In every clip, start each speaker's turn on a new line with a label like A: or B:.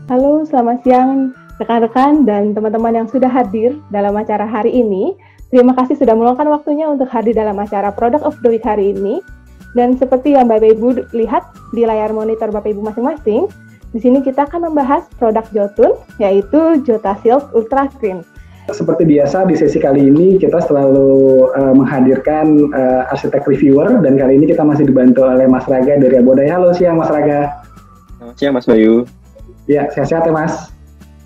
A: Halo, selamat siang rekan-rekan dan teman-teman yang sudah hadir dalam acara hari ini. Terima kasih sudah meluangkan waktunya untuk hadir dalam acara Product of the Week hari ini. Dan seperti yang Bapak Ibu lihat di layar monitor Bapak Ibu masing-masing, di sini kita akan membahas produk Jotun, yaitu JotaShield Ultra Clean.
B: Seperti biasa di sesi kali ini kita selalu menghadirkan arsitek reviewer, dan kali ini kita masih dibantu oleh Mas Raga dari Abodai. Halo siang Mas Raga.
C: Selamat siang Mas Bayu.
B: Ya, sehat-sehat ya Mas?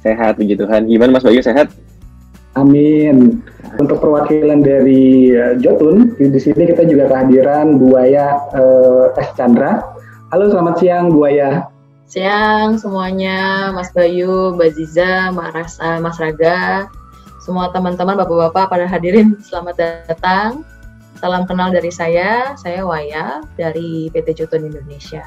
C: Sehat, puji Tuhan. Gimana Mas Bayu, sehat?
B: Amin. Untuk perwakilan dari Jotun, di sini kita juga kehadiran Buaya S. Chandra. Halo, selamat siang Buaya.
D: Siang semuanya, Mas Bayu, Mbak Ziza, Mas Raga, semua teman-teman, bapak-bapak pada hadirin, selamat datang. Salam kenal dari saya Waya dari PT Jotun Indonesia.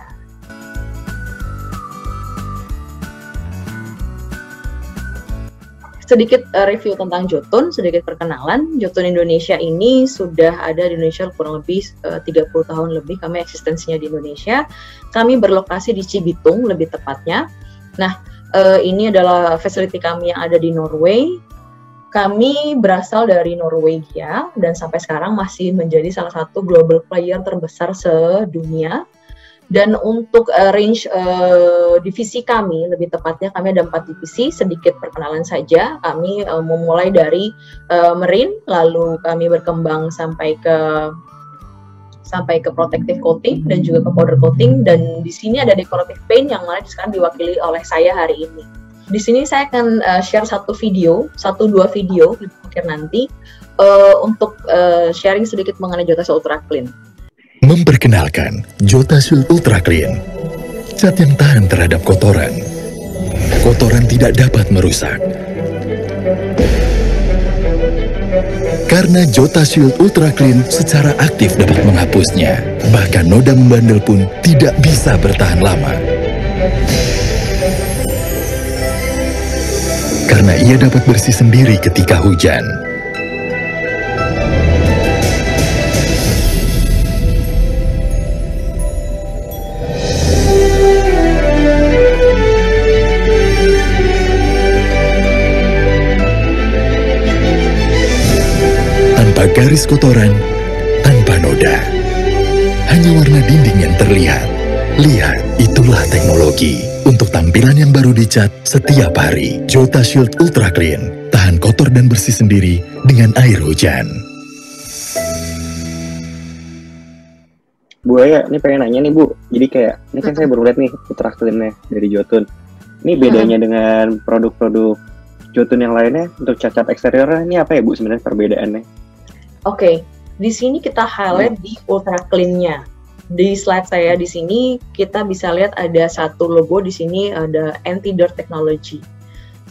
D: Sedikit review tentang Jotun, sedikit perkenalan. Jotun Indonesia ini sudah ada di Indonesia kurang lebih 30 tahun lebih kami eksistensinya di Indonesia. Kami berlokasi di Cibitung lebih tepatnya. Nah, ini adalah facility kami yang ada di Norway. Kami berasal dari Norwegia dan sampai sekarang masih menjadi salah satu global player terbesar sedunia. Dan untuk range divisi kami, lebih tepatnya kami ada 4 divisi, sedikit perkenalan saja. Kami memulai dari marine, lalu kami berkembang sampai ke protective coating dan juga ke powder coating, dan di sini ada decorative paint yang mana sekarang diwakili oleh saya hari ini. Di sini saya akan share 1-2 video di akhir nanti untuk sharing sedikit mengenai JotaShield Ultra Clean.
E: Memperkenalkan JotaShield Ultra Clean, cat yang tahan terhadap kotoran. Kotoran tidak dapat merusak. Karena JotaShield Ultra Clean secara aktif dapat menghapusnya, bahkan noda membandel pun tidak bisa bertahan lama. Karena ia dapat bersih sendiri ketika hujan. Tanpa garis kotoran, tanpa noda. Hanya warna dinding yang terlihat. Lihat, itulah teknologi. Untuk tampilan yang baru dicat setiap hari, JotaShield Ultra Clean, tahan kotor dan bersih sendiri dengan air hujan.
C: Bu Aya, ini pengen nanya nih Bu. Jadi kayak, ini kan saya baru lihat nih Ultra Clean-nya dari Jotun. Ini bedanya dengan produk-produk Jotun yang lainnya untuk cat-cat eksteriornya, ini apa ya Bu sebenarnya perbedaannya?
D: Oke, di sini kita highlight di Ultra Clean-nya. Di slide saya di sini kita bisa lihat ada satu logo di sini, ada anti-dirt technology.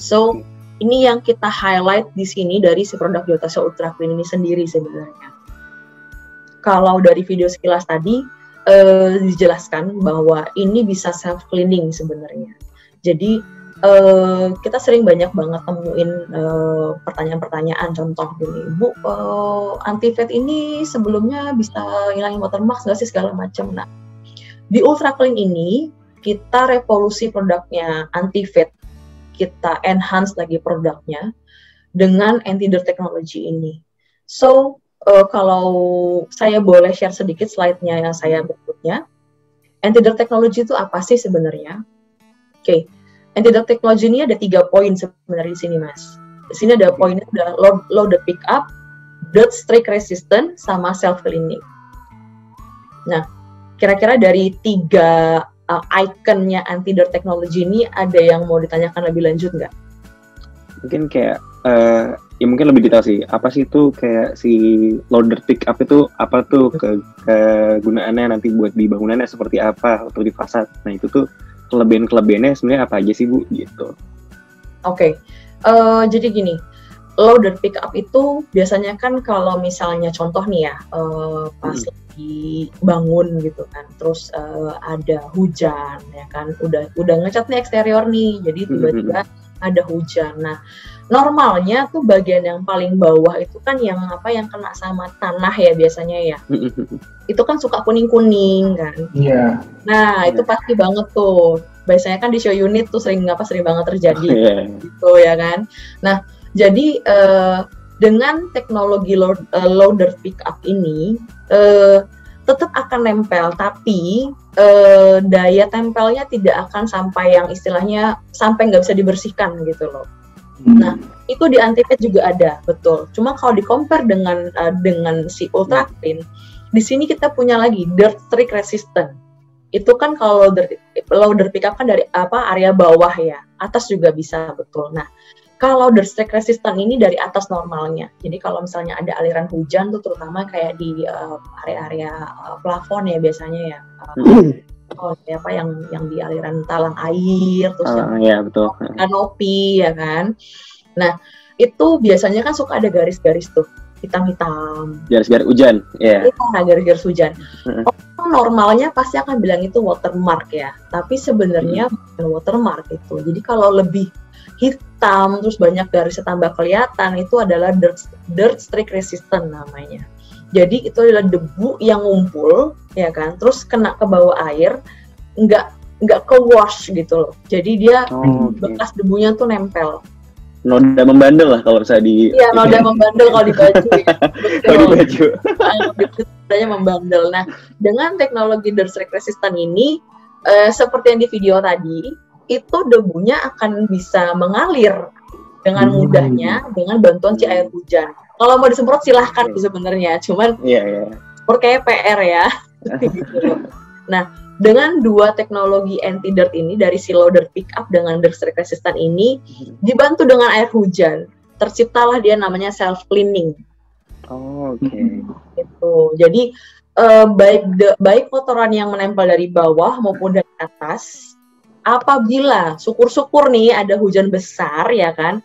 D: So ini yang kita highlight di sini dari si produk JotaShield Ultra Clean ini sendiri sebenarnya. Kalau dari video sekilas tadi dijelaskan bahwa ini bisa self cleaning sebenarnya. Jadi kita sering banyak banget temuin pertanyaan-pertanyaan, contoh gini, Bu, anti-fade ini sebelumnya bisa ngilangin watermark nggak sih segala macam. Nah, di Ultra Clean ini kita revolusi produknya anti-fade, kita enhance lagi produknya dengan anti-dirt technology ini. So, kalau saya boleh share sedikit slide-nya yang saya berikutnya, anti-dirt technology itu apa sih sebenarnya? Oke. Anti-dirt technology ini ada 3 poin sebenarnya di sini, Mas. Di sini ada poinnya, ada loaded pickup, dirt streak resistant, sama self cleaning. Nah, kira-kira dari 3 ikonnya anti-dirt technology ini ada yang mau ditanyakan lebih lanjut nggak?
C: Mungkin kayak, ya mungkin lebih detail sih. Apa sih itu kayak si loader pickup itu apa tuh kegunaannya nanti buat di bangunannya seperti apa atau di fasad? Nah itu tuh kelebihan-kelebihannya sebenarnya apa aja sih Bu gitu?
D: Oke, jadi gini, loader pickup itu biasanya kan kalau misalnya contoh nih ya, pas lagi bangun gitu kan, terus ada hujan ya kan, udah ngecat nih eksterior nih, jadi tiba-tiba ada hujan. Nah, normalnya tuh bagian yang paling bawah itu kan yang kena sama tanah ya biasanya ya. Itu kan suka kuning-kuning kan.
B: Iya.
D: Nah, itu pasti banget tuh. Biasanya kan di show unit tuh sering banget terjadi gitu ya kan. Nah, jadi dengan teknologi loader pickup ini tetap akan nempel, tapi daya tempelnya tidak akan sampai yang istilahnya sampai nggak bisa dibersihkan gitu loh. Nah, itu di Antiped juga ada, betul. Cuma kalau di-compare dengan si Ultra Clean, di sini kita punya lagi dirt streak resistant. Itu kan kalau loader pickup kan dari area bawah ya, atas juga bisa, betul. Nah, kalau dirt streak resistant ini dari atas normalnya. Jadi kalau misalnya ada aliran hujan tuh terutama kayak di area-area plafon ya biasanya ya. Yang di aliran talang air terus
C: ya betul.
D: Kanopi ya kan. Nah, itu biasanya kan suka ada garis-garis tuh hitam-hitam.
C: Garis-garis hujan, ya.
D: Iya, garis-garis hujan. Normalnya pasti akan bilang itu watermark ya. Tapi sebenarnya bukan watermark itu. Jadi kalau lebih hitam terus banyak garisnya tambah kelihatan, itu adalah dirt streak resistant namanya. Jadi itu adalah debu yang ngumpul ya kan, terus kena ke bawah air, nggak ke wash gitu loh. Jadi dia bekas debunya tuh nempel.
C: Noda membandel lah kalau misalnya di.
D: Iya, noda membandel kalau di baju. Ya.
C: Kalau di baju.
D: Nodanya membandel. Nah, dengan teknologi dirt streak resistant ini, seperti yang di video tadi, itu debunya akan bisa mengalir dengan mudahnya dengan bantuan si air hujan. Kalau mau disemprot silahkan sebenarnya, cuman kayak PR ya. Nah, dengan dua teknologi anti dirt ini dari si loader pickup dengan dirt streak resistant ini dibantu dengan air hujan, terciptalah dia namanya self cleaning. Gitu. Jadi baik kotoran yang menempel dari bawah maupun dari atas, apabila syukur-syukur nih ada hujan besar ya kan,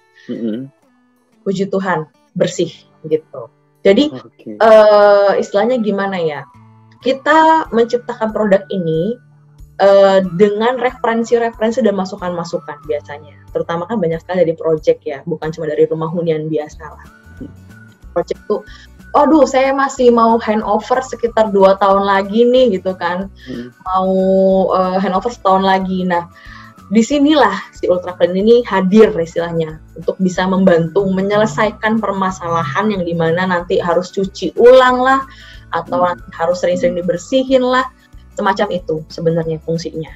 D: puji Tuhan bersih gitu. Jadi istilahnya gimana ya? Kita menciptakan produk ini dengan referensi-referensi dan masukan-masukan biasanya. Terutama kan banyak sekali dari project ya, bukan cuma dari rumah hunian biasa lah. Project tuh, aduh saya masih mau handover sekitar 2 tahun lagi nih gitu kan, mau handover setahun lagi. Nah, disinilah si Ultra Clean ini hadir istilahnya untuk bisa membantu menyelesaikan permasalahan yang dimana nanti harus cuci ulang lah, atau nanti harus sering-sering dibersihin lah, semacam itu sebenarnya fungsinya.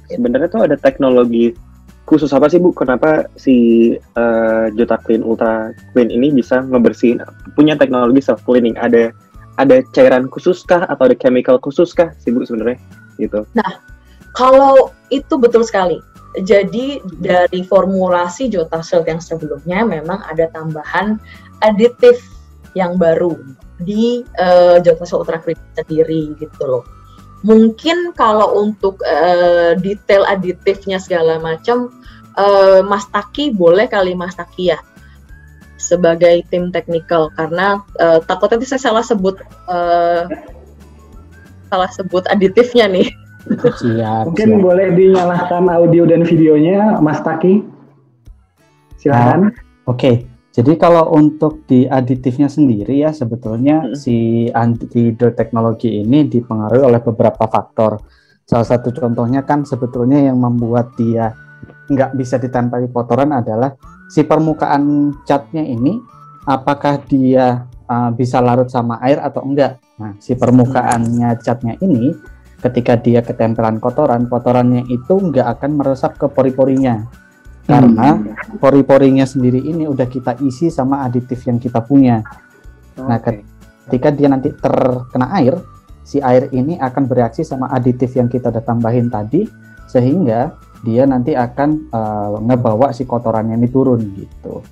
C: Sebenarnya tuh ada teknologi khusus apa sih Bu? Kenapa si Jota Clean Ultra Clean ini bisa ngebersihin? Punya teknologi self cleaning? Ada cairan khususkah atau ada chemical khususkah sih Bu sebenarnya? Gitu.
D: Nah, kalau itu betul sekali. Jadi dari formulasi Jota Shield yang sebelumnya memang ada tambahan aditif yang baru di Jota Shield Ultra Clean sendiri gitu loh. Mungkin kalau untuk detail aditifnya segala macam, Mas Taki boleh kali Mas Taki ya sebagai tim technical, karena takutnya nanti saya salah sebut aditifnya nih.
B: Mungkin boleh dinyalakan audio dan videonya Mas Taki, silakan.
F: Oke. Jadi kalau untuk di aditifnya sendiri ya sebetulnya si anti-dirt teknologi ini dipengaruhi oleh beberapa faktor. Salah satu contohnya kan sebetulnya yang membuat dia nggak bisa ditempeli kotoran adalah si permukaan catnya ini apakah dia bisa larut sama air atau enggak. Nah, si permukaannya catnya ini ketika dia ketempelan kotorannya itu nggak akan meresap ke pori-porinya. Karena pori-porinya sendiri ini udah kita isi sama aditif yang kita punya. Nah, ketika dia nanti terkena air, si air ini akan bereaksi sama aditif yang kita udah tambahin tadi, sehingga dia nanti akan ngebawa si kotorannya ini turun gitu.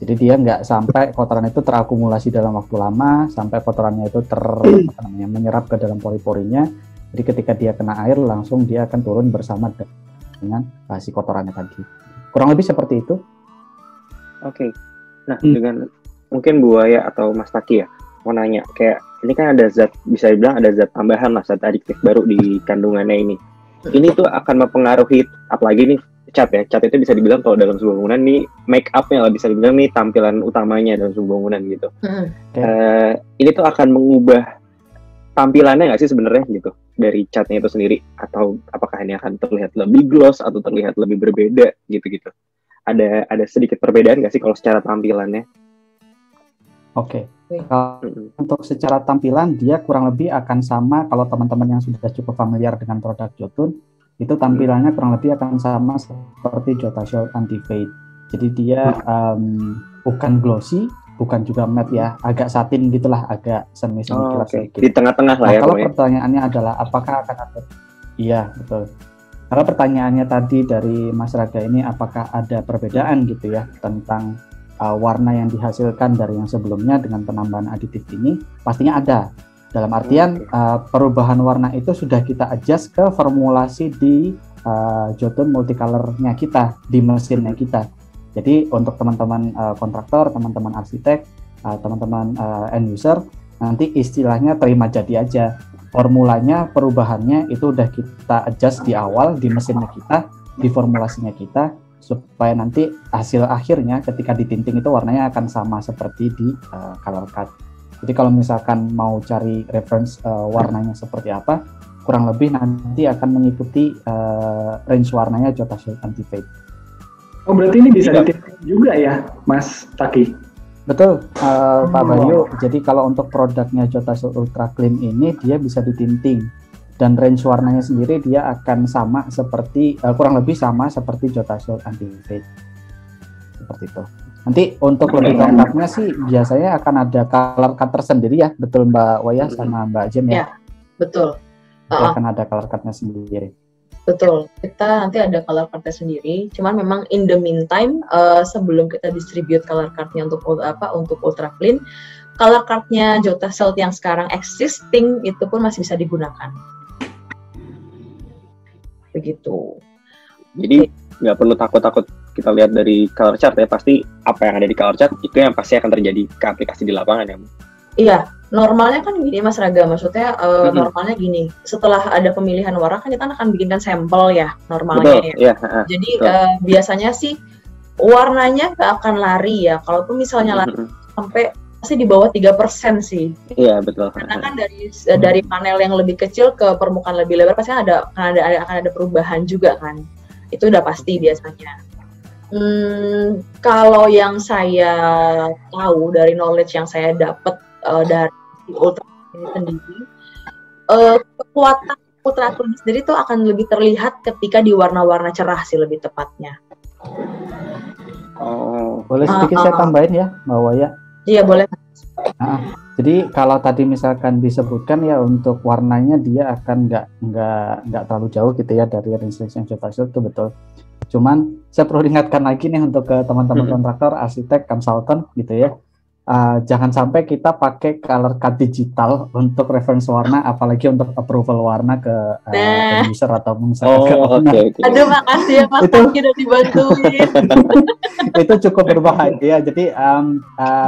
F: Jadi dia nggak sampai kotoran itu terakumulasi dalam waktu lama, sampai kotorannya itu menyerap ke dalam pori-porinya. Jadi ketika dia kena air, langsung dia akan turun bersama dengan si kotorannya tadi. Kurang lebih seperti itu.
C: Oke. Nah, dengan mungkin Buaya atau Mas Taki ya, mau nanya, kayak ini kan ada zat, bisa dibilang ada zat tambahan lah, zat adiktif baru di kandungannya ini. Ini tuh akan mempengaruhi, apalagi nih cat ya, cat itu bisa dibilang kalau dalam sebuah bangunan nih make up-nya lah, bisa dibilang nih tampilan utamanya dalam sebuah bangunan gitu. Ini tuh akan mengubah tampilannya nggak sih sebenarnya gitu? dari catnya itu sendiri, atau apakah ini akan terlihat lebih gloss atau terlihat lebih berbeda gitu-gitu? Ada sedikit perbedaan nggak sih kalau secara tampilannya?
F: Oke. Untuk secara tampilan dia kurang lebih akan sama. Kalau teman-teman yang sudah cukup familiar dengan produk Jotun, itu tampilannya kurang lebih akan sama seperti Jota Shield Anti Fade. Jadi dia bukan glossy, bukan juga matte ya, agak satin gitulah, agak semi-semi kelas sedikit.
C: Di tengah-tengah lah ya.
F: Kalau pertanyaannya adalah apakah akan ada? Iya, betul. Kalau pertanyaannya tadi dari Mas Raga ini, apakah ada perbedaan gitu ya tentang warna yang dihasilkan dari yang sebelumnya dengan penambahan aditif ini? Pastinya ada. Dalam artian perubahan warna itu sudah kita adjust ke formulasi di Jotun multicolor-nya kita, di mesinnya kita. Jadi untuk teman-teman kontraktor, teman-teman arsitek, teman-teman end user, nanti istilahnya terima jadi aja. Formulanya, perubahannya itu udah kita adjust di awal, di mesinnya kita, di formulasinya kita, supaya nanti hasil akhirnya ketika ditinting itu warnanya akan sama seperti di color card. Jadi kalau misalkan mau cari reference warnanya seperti apa, kurang lebih nanti akan mengikuti range warnanya Jota Shield Anti Fade.
B: Oh, berarti ini bisa ditinting juga ya, Mas Taki?
F: Betul, Pak Bayu. Jadi kalau untuk produknya Jota Shield Ultra Clean ini dia bisa ditinting, dan range warnanya sendiri dia akan sama seperti kurang lebih sama seperti Jota Shield Anti Fade. Seperti itu. Nanti untuk lebih lengkapnya sih biasanya akan ada color card tersendiri ya, betul Mbak Waya sama Mbak Jem ya?
D: Ya, betul.
F: Akan ada color cardnya sendiri.
D: Betul, kita nanti ada color card-nya sendiri. Cuman memang in the meantime, sebelum kita distribute color card-nya untuk Ultra Clean, color card-nya Jota Shield yang sekarang existing itu pun masih bisa digunakan. Begitu.
C: Jadi nggak perlu takut-takut kita lihat dari color chart ya, pasti apa yang ada di color chart itu yang pasti akan terjadi ke aplikasi di lapangan ya.
D: Iya, normalnya kan gini Mas Raga, maksudnya normalnya gini, setelah ada pemilihan warna kan kita akan bikinkan sampel ya normalnya.
C: Betul,
D: ya. Jadi biasanya sih warnanya nggak akan lari ya, kalaupun misalnya lari sampai masih di bawah 3% sih.
C: Iya betul.
D: Karena kan dari panel yang lebih kecil ke permukaan lebih lebar pasti akan ada perubahan juga kan, itu udah pasti biasanya. Kalau yang saya tahu dari knowledge yang saya dapat dari Ultra ini sendiri, kekuatan Ultra Clean sendiri tuh akan lebih terlihat ketika di warna-warna cerah sih lebih tepatnya.
F: Boleh sedikit saya tambahin ya, Mbak Waya?
D: Iya boleh.
F: Jadi kalau tadi misalkan disebutkan ya untuk warnanya dia akan nggak terlalu jauh gitu ya dari range yang Jota Shield, itu betul. Cuman saya perlu ingatkan lagi nih untuk ke teman-teman kontraktor, arsitek, konsultan gitu ya. Jangan sampai kita pakai color card digital untuk reference warna, apalagi untuk approval warna ke user atau misalkan ke owner.
C: Okay.
D: Aduh makasih ya Mas, udah dibantuin.
F: Itu cukup berbahaya. Jadi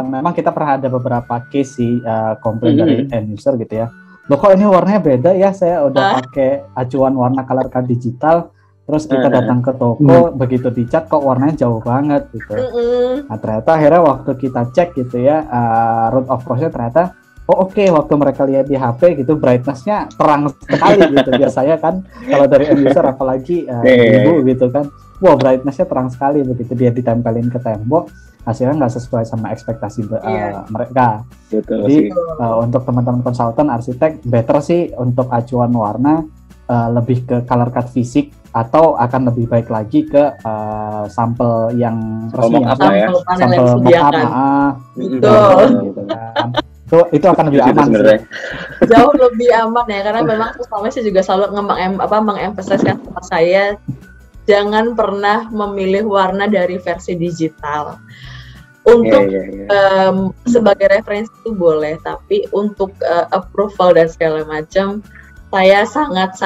F: memang kita pernah ada beberapa case sih komplain dari end user gitu ya. Loh kok ini warnanya beda ya, saya udah pakai acuan warna color card digital, terus kita datang ke toko, begitu dicat kok warnanya jauh banget gitu. Nah ternyata akhirnya waktu kita cek gitu ya, root of cause-nya ternyata oke, waktu mereka lihat di HP gitu brightness-nya terang sekali gitu. Biasanya kan kalau dari end user apalagi ibu gitu kan, wah brightness-nya terang sekali, begitu dia ditempelin ke tembok hasilnya nggak sesuai sama ekspektasi mereka.
C: Betul.
F: Jadi untuk teman-teman konsultan, arsitek, better sih untuk acuan warna lebih ke color card fisik, atau akan lebih baik lagi ke sampel yang resmi, sampel mock-up, gitu kan. Itu akan lebih aman sih.
D: Jauh lebih aman ya, karena memang saya juga selalu mengemphasiskan sama saya, jangan pernah memilih warna dari versi digital. Untuk sebagai referensi itu boleh, tapi untuk approval dan segala macam, saya sangat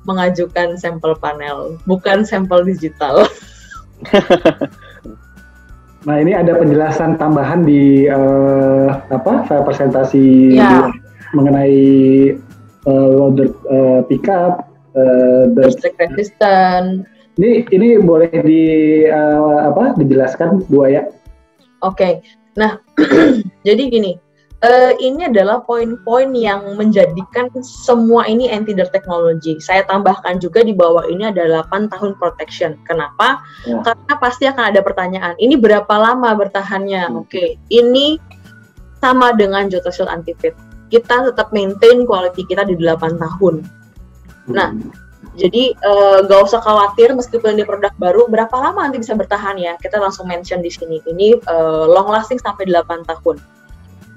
D: mengajukan sampel panel, bukan sampel digital.
B: Nah ini ada penjelasan tambahan di file presentasi mengenai loader pickup,
D: Burst resistant.
B: Ini boleh dijelaskan Bu Aya?
D: Oke. Nah jadi gini, Ini adalah poin-poin yang menjadikan semua ini anti-dirt technology. Saya tambahkan juga di bawah ini ada 8 tahun protection. Kenapa? Ya. Karena pasti akan ada pertanyaan, ini berapa lama bertahannya? Oke, ini sama dengan Jota Shield Anti-Fade. Kita tetap maintain quality kita di 8 tahun. Nah, jadi gak usah khawatir meskipun ini produk baru, berapa lama nanti bisa bertahan ya? Kita langsung mention di sini. Ini long lasting sampai 8 tahun.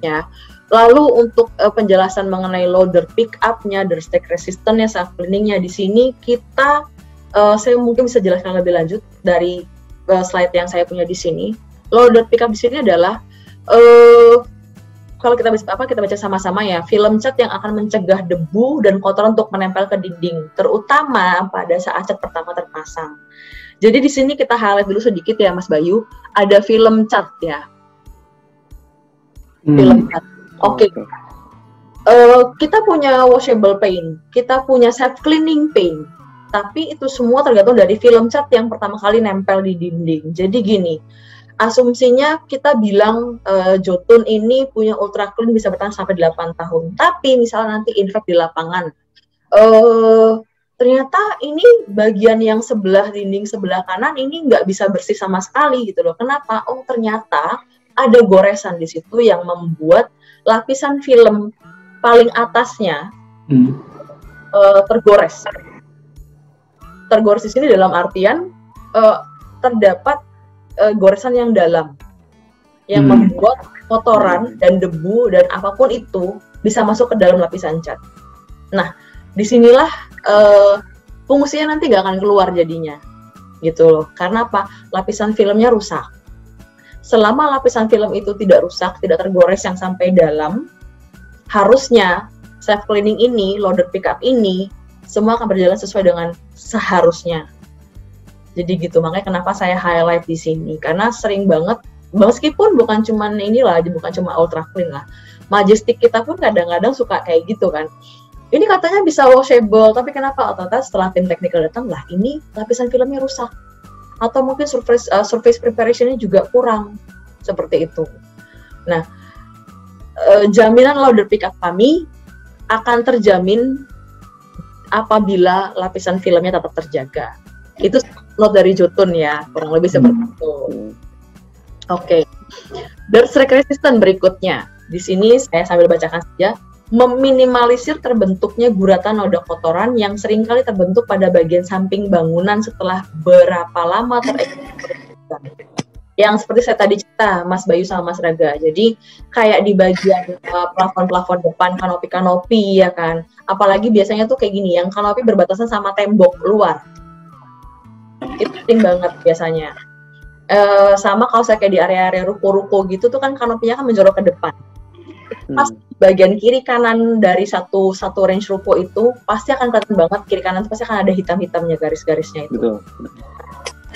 D: Ya. Lalu untuk penjelasan mengenai loader pickup-nya, dirt stack resistance-nya, self cleaning-nya di sini kita saya mungkin bisa jelaskan lebih lanjut dari slide yang saya punya di sini. Loader pickup di sini adalah kalau kita baca sama-sama ya, film cat yang akan mencegah debu dan kotoran untuk menempel ke dinding, terutama pada saat cat pertama terpasang. Jadi di sini kita highlight dulu sedikit ya Mas Bayu, ada film cat ya. Film cat. Oke. Kita punya washable paint, kita punya self cleaning paint, tapi itu semua tergantung dari film cat yang pertama kali nempel di dinding. Jadi gini, asumsinya kita bilang Jotun ini punya ultra clean bisa bertahan sampai 8 tahun. Tapi misalnya nanti infect di lapangan, ternyata ini bagian yang sebelah dinding sebelah kanan ini nggak bisa bersih sama sekali gitu loh. Kenapa? Oh ternyata ada goresan di situ yang membuat lapisan film paling atasnya tergores. Tergores di sini dalam artian terdapat goresan yang dalam yang membuat kotoran dan debu dan apapun itu bisa masuk ke dalam lapisan cat. Nah, disinilah fungsinya nanti nggak akan keluar jadinya, gitu loh. Karena apa? Lapisan filmnya rusak. Selama lapisan film itu tidak rusak, tidak tergores yang sampai dalam, harusnya self cleaning ini, loader pickup ini, semua akan berjalan sesuai dengan seharusnya. Jadi gitu, makanya kenapa saya highlight di sini, karena sering banget, meskipun bukan cuma inilah, bukan cuma ultra clean lah, Majestic kita pun kadang-kadang suka kayak gitu kan. Ini katanya bisa washable, tapi kenapa? Ternyata setelah tim technical datang, lah ini lapisan filmnya rusak. Atau mungkin surface preparation-nya juga kurang, seperti itu. Nah, jaminan loader pickup kami akan terjamin apabila lapisan filmnya tetap terjaga. Itu note dari Jotun ya, kurang lebih seperti itu. Oke. Dirt stack resistant berikutnya. Di sini saya sambil bacakan saja. Meminimalisir terbentuknya guratan noda kotoran yang seringkali terbentuk pada bagian samping bangunan setelah berapa lama terekspos. Yang seperti saya tadi cerita, Mas Bayu sama Mas Raga. Jadi kayak di bagian plafon-plafon depan, kanopi-kanopi ya kan. Apalagi biasanya tuh kayak gini, yang kanopi berbatasan sama tembok luar. Itu penting banget biasanya. Sama kalau saya kayak di area-area ruko-ruko gitu tuh kan kanopinya kan menjorok ke depan. Pas bagian kiri kanan dari satu range ruko itu pasti akan kelihatan banget, kiri kanan itu pasti akan ada hitam-hitamnya, garis-garisnya itu. Betul.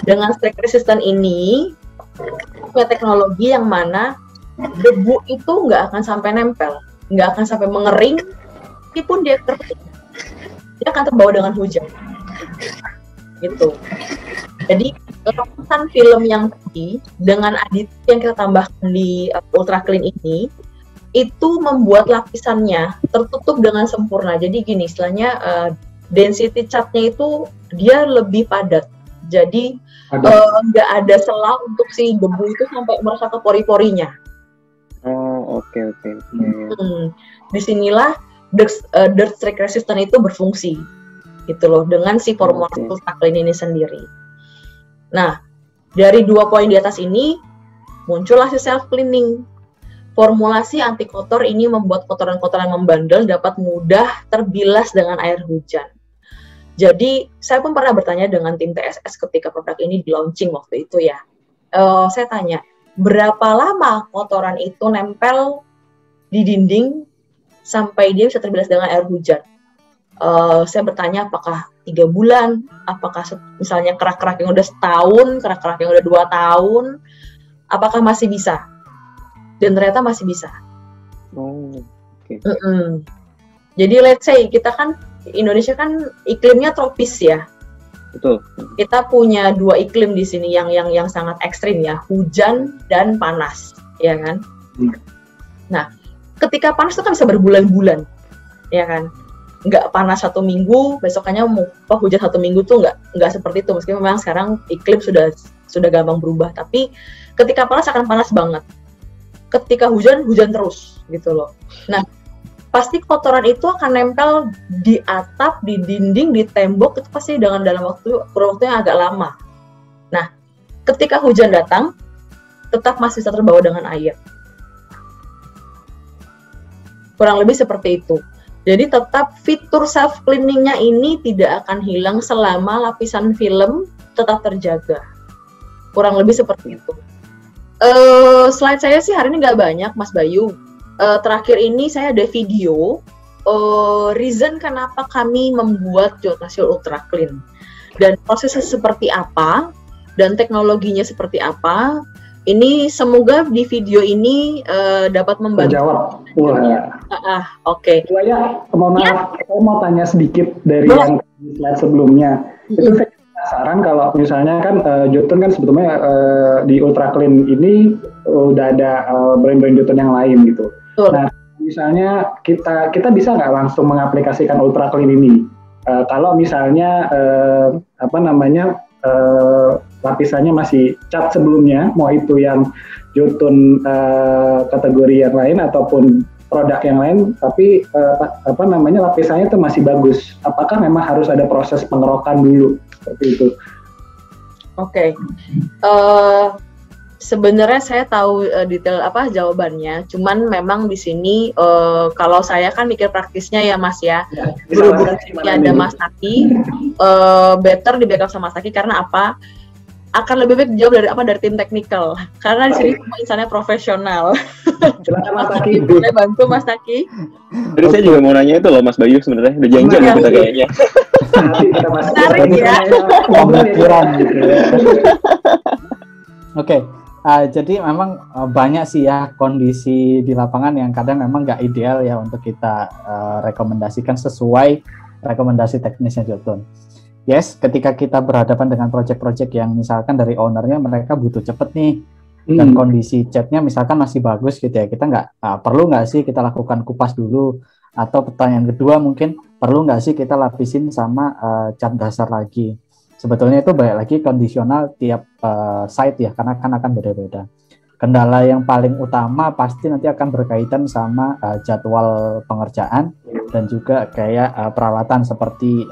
D: Dengan stack resistant ini punya teknologi yang mana debu itu nggak akan sampai nempel, nggak akan sampai mengering, meskipun dia kering, dia akan terbawa dengan hujan. Gitu. Jadi lapisan film yang tadi dengan aditif yang kita tambahkan di ultra clean ini itu membuat lapisannya tertutup dengan sempurna. Jadi gini, istilahnya density cat-nya itu dia lebih padat. Jadi nggak ada celah untuk si debu itu sampai meresap ke pori-porinya.
C: Oh, oke.
D: Disinilah dirt stack resistant itu berfungsi, gitu loh, dengan si formula ultra clean ini sendiri. Nah, dari 2 poin di atas ini muncullah si self cleaning. Formulasi anti kotor ini membuat kotoran-kotoran membandel dapat mudah terbilas dengan air hujan. Jadi, saya pun pernah bertanya dengan tim TSS ketika produk ini di launching waktu itu ya. Saya tanya, berapa lama kotoran itu nempel di dinding sampai dia bisa terbilas dengan air hujan? Saya bertanya apakah 3 bulan, apakah misalnya kerak-kerak yang udah setahun, kerak-kerak yang udah 2 tahun, apakah masih bisa? Dan ternyata masih bisa.
C: Okay.
D: Jadi let's say kita kan Indonesia kan iklimnya tropis ya.
C: Betul.
D: Kita punya 2 iklim di sini yang sangat ekstrim ya, hujan dan panas, ya kan? Nah, ketika panas itu kan bisa berbulan-bulan, ya kan? Nggak panas 1 minggu, besokannya mau hujan 1 minggu tuh nggak seperti itu. Meskipun memang sekarang iklim sudah gampang berubah, tapi ketika panas akan panas banget. Ketika hujan terus gitu loh. Nah, pasti kotoran itu akan nempel di atap, di dinding, di tembok, itu pasti dalam kurun waktu yang agak lama. Nah, ketika hujan datang, tetap masih bisa terbawa dengan air. Kurang lebih seperti itu. Jadi tetap fitur self cleaningnya ini tidak akan hilang selama lapisan film tetap terjaga. Kurang lebih seperti itu. Slide saya sih hari ini nggak banyak, Mas Bayu. Terakhir ini saya ada video reason kenapa kami membuat Jotasil Ultra Clean dan prosesnya seperti apa dan teknologinya seperti apa. Ini semoga di video ini dapat membantu.
B: Jawab.
D: Oke.
B: Saya mau tanya sedikit dari yang slide sebelumnya. Itu saya penasaran kalau misalnya kan Jotun kan sebetulnya di Ultra Clean ini udah ada brand-brand Jotun yang lain gitu. Nah, misalnya kita bisa nggak langsung mengaplikasikan Ultra Clean ini? Kalau misalnya lapisannya masih cat sebelumnya, mau itu yang Jotun kategori yang lain ataupun produk yang lain, tapi lapisannya itu masih bagus. Apakah memang harus ada proses pengerokan dulu seperti itu?
D: Oke. Sebenarnya saya tahu detail jawabannya, cuman memang di sini kalau saya kan mikir praktisnya ya Mas ya. Berhubung ada Mas Taki, better di backup sama Mas Taki karena apa? Akan lebih baik dijawab dari tim teknikal karena di sini semua insannya profesional.
B: Silakan Mas Taki.
D: Boleh bantu Mas Taki?
C: Terus saya juga mau nanya itu loh Mas Bayu, sebenarnya udah janjian kita kayaknya.
B: Nanti kita masih
F: pemikiran gitu ya. Oke. Jadi memang banyak sih ya kondisi di lapangan yang kadang memang nggak ideal ya untuk kita rekomendasikan sesuai rekomendasi teknisnya Jotun. Yes, ketika kita berhadapan dengan project-project yang misalkan dari ownernya mereka butuh cepet nih dan kondisi catnya misalkan masih bagus gitu ya, kita perlu nggak sih kita lakukan kupas dulu, atau pertanyaan kedua mungkin perlu nggak sih kita lapisin sama cat dasar lagi. Sebetulnya itu balik lagi kondisional tiap site ya, karena akan beda-beda. Kendala yang paling utama pasti nanti akan berkaitan sama jadwal pengerjaan dan juga kayak peralatan seperti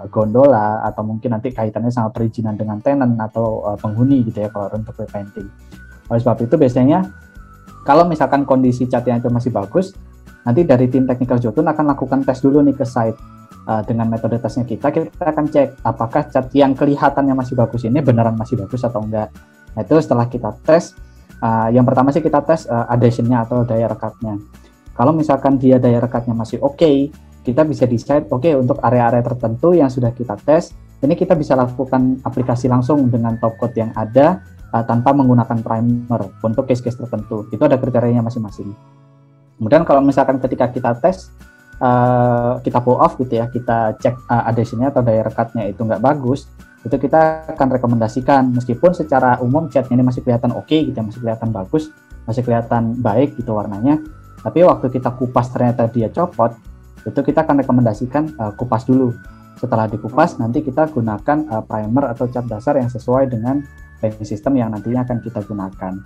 F: gondola, atau mungkin nanti kaitannya sama perizinan dengan tenant atau penghuni gitu ya kalau untuk repainting. Oleh sebab itu biasanya kalau misalkan kondisi catnya itu masih bagus, nanti dari tim technical Jotun akan lakukan tes dulu nih ke site. Dengan metode tesnya kita akan cek apakah cat yang kelihatannya masih bagus ini beneran masih bagus atau enggak. Nah, itu setelah kita tes, yang pertama sih kita tes adhesion-nya atau daya rekatnya. Kalau misalkan dia daya rekatnya masih oke, kita bisa decide untuk area-area tertentu yang sudah kita tes, ini kita bisa lakukan aplikasi langsung dengan top coat yang ada tanpa menggunakan primer untuk case-case tertentu. Itu ada kriterianya masing-masing. Kemudian kalau misalkan ketika kita tes, kita pull off gitu ya, kita cek adhesion-nya atau daya rekatnya itu nggak bagus, itu kita akan rekomendasikan meskipun secara umum catnya ini masih kelihatan oke gitu ya, masih kelihatan bagus, masih kelihatan baik gitu warnanya, tapi waktu kita kupas ternyata dia copot, itu kita akan rekomendasikan kupas dulu. Setelah dikupas nanti kita gunakan primer atau cat dasar yang sesuai dengan painting system yang nantinya akan kita gunakan.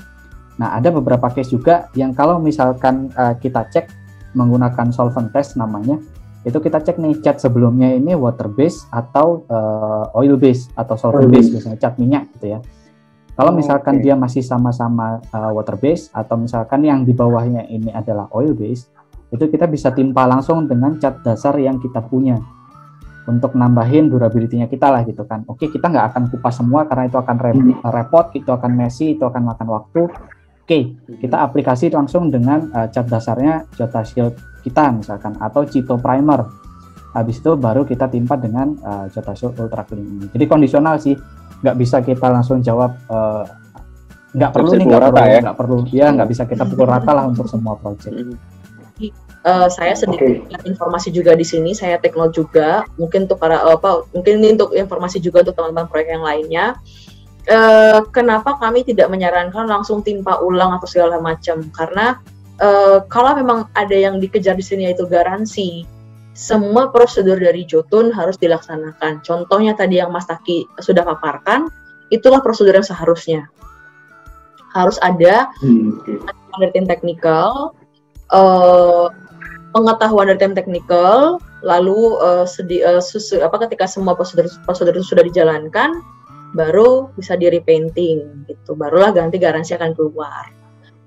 F: Nah, ada beberapa case juga yang kalau misalkan kita cek menggunakan solvent test namanya, itu kita cek nih cat sebelumnya ini water base atau oil base atau solvent base, biasanya cat minyak gitu ya. Kalau misalkan dia masih sama-sama water base atau misalkan yang di bawahnya ini adalah oil base, itu kita bisa timpa langsung dengan cat dasar yang kita punya untuk nambahin durability-nya kita lah gitu kan. Oke, kita nggak akan kupas semua karena itu akan repot, itu akan messy, itu akan makan waktu. Oke, kita aplikasi langsung dengan cat dasarnya Jotasil kita misalkan, atau Cito Primer. Habis itu baru kita timpa dengan Jotasil Ultra Clean ini. Jadi kondisional sih, nggak bisa kita langsung jawab nggak perlu nih, nggak perlu. Ya, nggak bisa kita pukul rata lah untuk semua project.
D: Saya sedikit informasi juga di sini, saya take note juga, mungkin untuk mungkin ini untuk informasi juga untuk teman-teman proyek yang lainnya. Kenapa kami tidak menyarankan langsung timpa ulang atau segala macam, karena kalau memang ada yang dikejar di sini yaitu garansi, semua prosedur dari Jotun harus dilaksanakan. Contohnya tadi yang Mas Taki sudah paparkan, itulah prosedur yang seharusnya. Harus ada dari tim teknikal, pengetahuan dari tim teknikal, lalu ketika semua prosedur itu sudah dijalankan, baru bisa di repainting gitu. Barulah garansi akan keluar.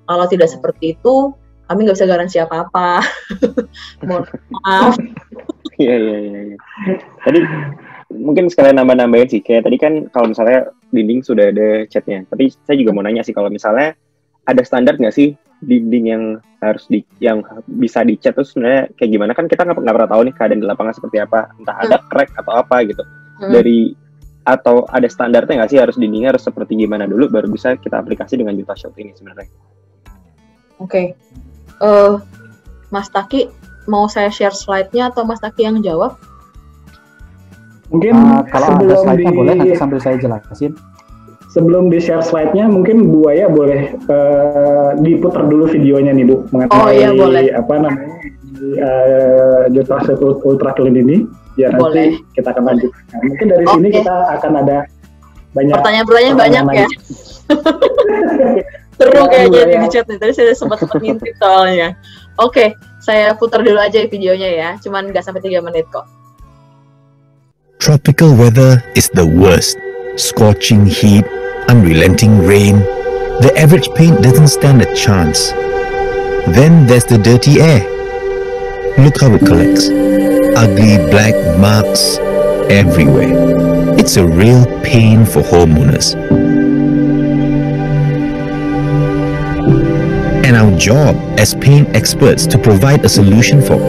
D: Kalau tidak seperti itu, kami nggak bisa garansi apa-apa. Mohon maaf.
C: Iya. Tadi mungkin sekalian nambah-nambahin sih. Kayak tadi kan kalau misalnya dinding sudah ada catnya. Tapi saya juga mau nanya sih, kalau misalnya ada standar nggak sih dinding yang bisa dicat tuh sebenarnya kayak gimana? Kan kita nggak pernah tahu nih keadaan di lapangan seperti apa. Entah ada crack atau apa gitu. Atau ada standarnya nggak sih, harus dindingnya harus seperti gimana dulu baru bisa kita aplikasi dengan JotaShield ini sebenarnya?
D: Oke. Mas Taki, mau saya share slide-nya atau Mas Taki yang jawab?
B: Mungkin
F: kalau ada slide-nya boleh nanti sambil saya jelasin.
B: Sebelum di share slide-nya, mungkin Buaya boleh diputar dulu videonya nih, Bu, mengenai
D: boleh.
B: apa namanya JotaShield Ultra Clean ini. Ya
D: Boleh.
B: Nanti kita akan lanjutkan. Mungkin dari sini kita akan ada banyak
D: pertanyaan banyak ya. Seru kayaknya di chat nih. Tadi saya sempat ngintip soalnya. Oke, saya putar dulu aja videonya ya. Cuman nggak sampai 3 menit kok.
E: Tropical weather is the worst. Scorching heat, unrelenting rain. The average paint doesn't stand a chance. Then there's the dirty air. Look how it collects. Ugly black marks everywhere. It's a real pain for homeowners. And our job as paint experts to provide a solution for.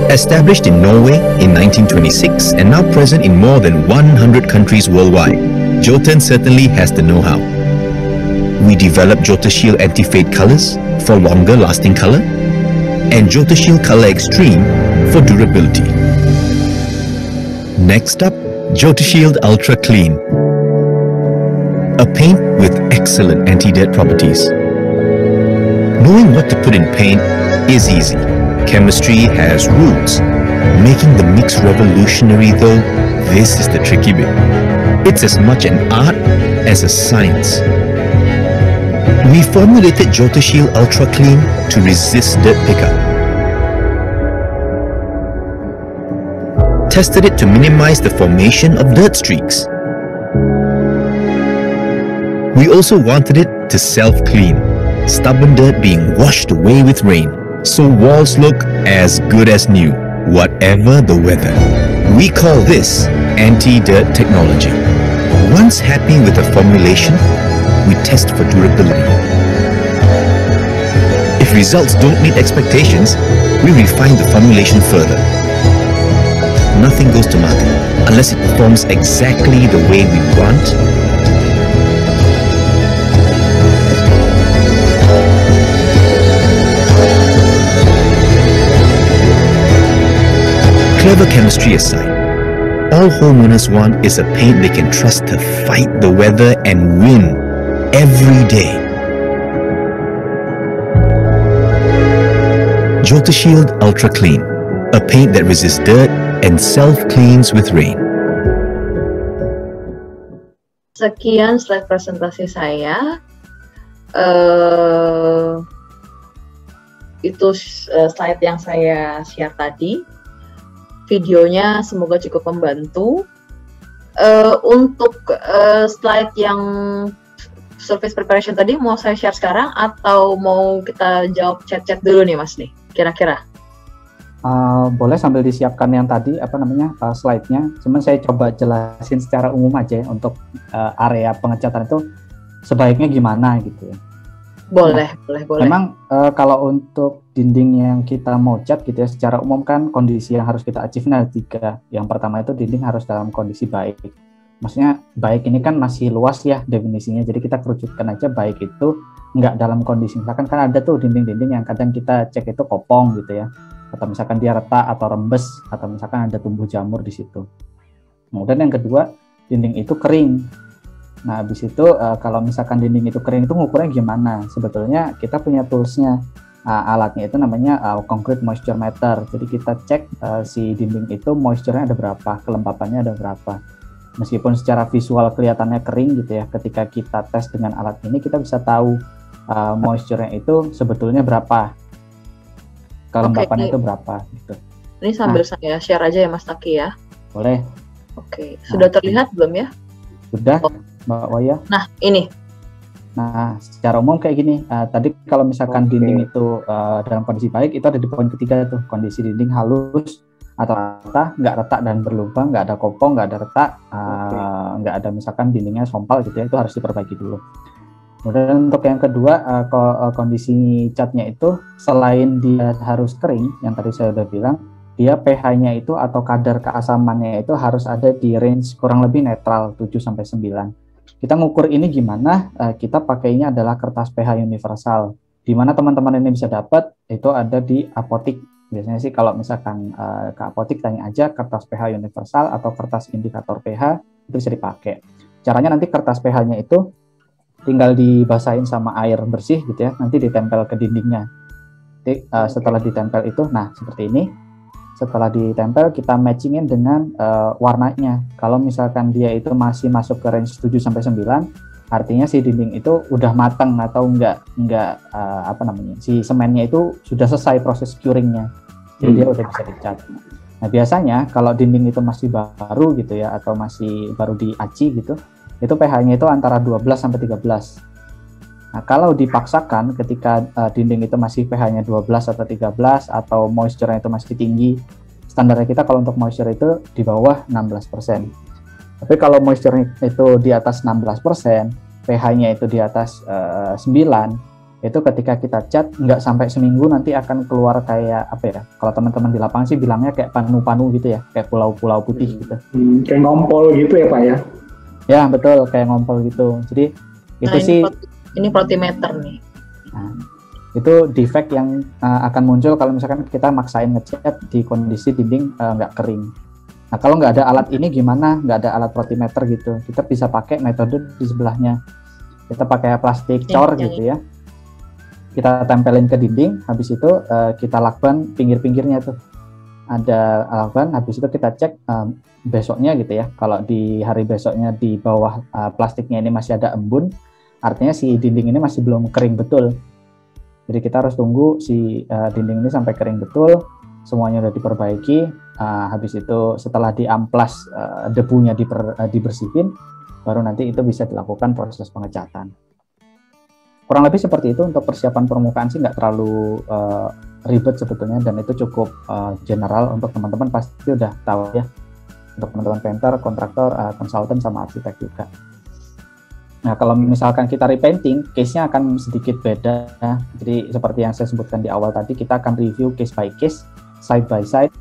E: Established in Norway in 1926 and now present in more than 100 countries worldwide, Jotun certainly has the know-how. We developed JotaShield Anti-Fade colors for longer lasting color and JotaShield Color Extreme for durability. Next up, JotaShield Ultra Clean, a paint with excellent anti-dirt properties. Knowing what to put in paint is easy. Chemistry has rules. Making the mix revolutionary though, this is the tricky bit. It's as much an art as a science. We formulated JotaShield Ultra Clean to resist dirt pickup. Tested it to minimize the formation of dirt streaks. We also wanted it to self-clean, stubborn dirt being washed away with rain, so walls look as good as new, whatever the weather. We call this anti-dirt technology. Once happy with the formulation, we test for durability. If results don't meet expectations, we refine the formulation further. Nothing goes to market unless it performs exactly the way we want. Clever chemistry aside, all homeowners want is a paint they can trust to fight the weather and win every day. JotaShield Ultra Clean, a paint that resists dirt and self-cleans with rain.
D: Sekian slide presentasi saya. Itu slide yang saya share tadi. Videonya semoga cukup membantu. Untuk slide yang surface preparation tadi mau saya share sekarang atau mau kita jawab chat-chat dulu nih Mas nih, kira-kira?
F: Boleh sambil disiapkan yang tadi slide-nya. Cuman saya coba jelasin secara umum aja ya, untuk area pengecatan itu sebaiknya gimana gitu ya.
D: Boleh.
F: Memang kalau untuk dinding yang kita mau cat gitu ya, secara umum kan kondisi yang harus kita achieve ada 3. Yang pertama itu dinding harus dalam kondisi baik. Maksudnya baik ini kan masih luas ya definisinya, jadi kita kerucutkan aja baik itu nggak dalam kondisi, misalkan kan ada tuh dinding-dinding yang kadang kita cek itu kopong gitu ya, atau misalkan dia retak atau rembes, atau misalkan ada tumbuh jamur di situ. Kemudian yang kedua, dinding itu kering. Nah, habis itu kalau misalkan dinding itu kering itu ngukurnya gimana? Sebetulnya kita punya toolsnya. alatnya itu namanya concrete moisture meter. Jadi kita cek si dinding itu moisture-nya ada berapa, kelembapannya ada berapa. Meskipun secara visual kelihatannya kering gitu ya, ketika kita tes dengan alat ini kita bisa tahu moisture-nya itu sebetulnya berapa, kelembapannya itu berapa gitu.
D: Ini sambil saya share aja ya Mas Taki ya.
F: Boleh.
D: Oke, sudah terlihat belum ya?
F: Sudah, Mbak Waya.
D: Nah, ini.
F: Nah, secara umum kayak gini. Tadi kalau misalkan dinding itu dalam kondisi baik, itu ada di poin ketiga tuh, kondisi dinding halus atau rata, nggak retak dan berlubang, nggak ada kopong, nggak ada retak, nggak ada misalkan dindingnya sompal gitu ya, itu harus diperbaiki dulu. Kemudian untuk yang kedua, kondisi catnya itu selain dia harus kering, yang tadi saya udah bilang, dia pH-nya itu atau kadar keasamannya itu harus ada di range kurang lebih netral 7-9. Kita ngukur ini gimana? Kita pakainya adalah kertas pH universal. Di mana teman-teman ini bisa dapat? Itu ada di apotik. Biasanya sih kalau misalkan ke apotik tanya aja kertas pH universal atau kertas indikator pH, itu bisa dipakai. Caranya nanti kertas pH-nya itu tinggal dibasahin sama air bersih gitu ya, nanti ditempel ke dindingnya. Jadi, setelah ditempel itu, nah seperti ini. Setelah ditempel kita matchingin dengan warnanya. Kalau misalkan dia itu masih masuk ke range 7-9, artinya si dinding itu udah matang atau enggak si semennya itu sudah selesai proses curingnya. Jadi dia udah bisa dicat. Nah, biasanya kalau dinding itu masih baru gitu ya, atau masih baru diaci gitu, itu pH-nya itu antara 12-13. Nah, kalau dipaksakan ketika dinding itu masih pH-nya 12 atau 13 atau moisture-nya itu masih tinggi, standarnya kita kalau untuk moisture itu di bawah 16%. Tapi kalau moisture itu di atas 16%, pH-nya itu di atas 9, itu ketika kita cat nggak sampai seminggu nanti akan keluar kayak apa ya? Kalau teman-teman di lapangan sih bilangnya kayak panu-panu gitu ya, kayak pulau-pulau putih gitu.
B: Kayak ngompol gitu ya Pak ya?
F: Ya betul, kayak ngompol gitu. Jadi itu sih.
D: Ini protimeter nih.
F: Nah, itu defect yang akan muncul kalau misalkan kita maksain ngecat di kondisi dinding nggak kering. Nah, kalau nggak ada alat ini gimana? Nggak ada alat protimeter gitu. Kita bisa pakai metode di sebelahnya. Kita pakai plastik cor gitu ya. Kita tempelin ke dinding, habis itu kita lakban pinggir-pinggirnya tuh. Ada lakban, habis itu kita cek besoknya gitu ya. Kalau di hari besoknya di bawah plastiknya ini masih ada embun, artinya si dinding ini masih belum kering betul. Jadi kita harus tunggu si dinding ini sampai kering betul, semuanya udah diperbaiki. Habis itu setelah diamplas debunya dibersihin, baru nanti itu bisa dilakukan proses pengecatan. Kurang lebih seperti itu untuk persiapan permukaan sih nggak terlalu ribet sebetulnya, dan itu cukup general untuk teman-teman pasti udah tahu ya. Untuk teman-teman painter, kontraktor, konsultan sama arsitek juga. Nah, kalau misalkan kita repainting, case-nya akan sedikit beda. Jadi seperti yang saya sebutkan di awal tadi, kita akan review case by case, side by side,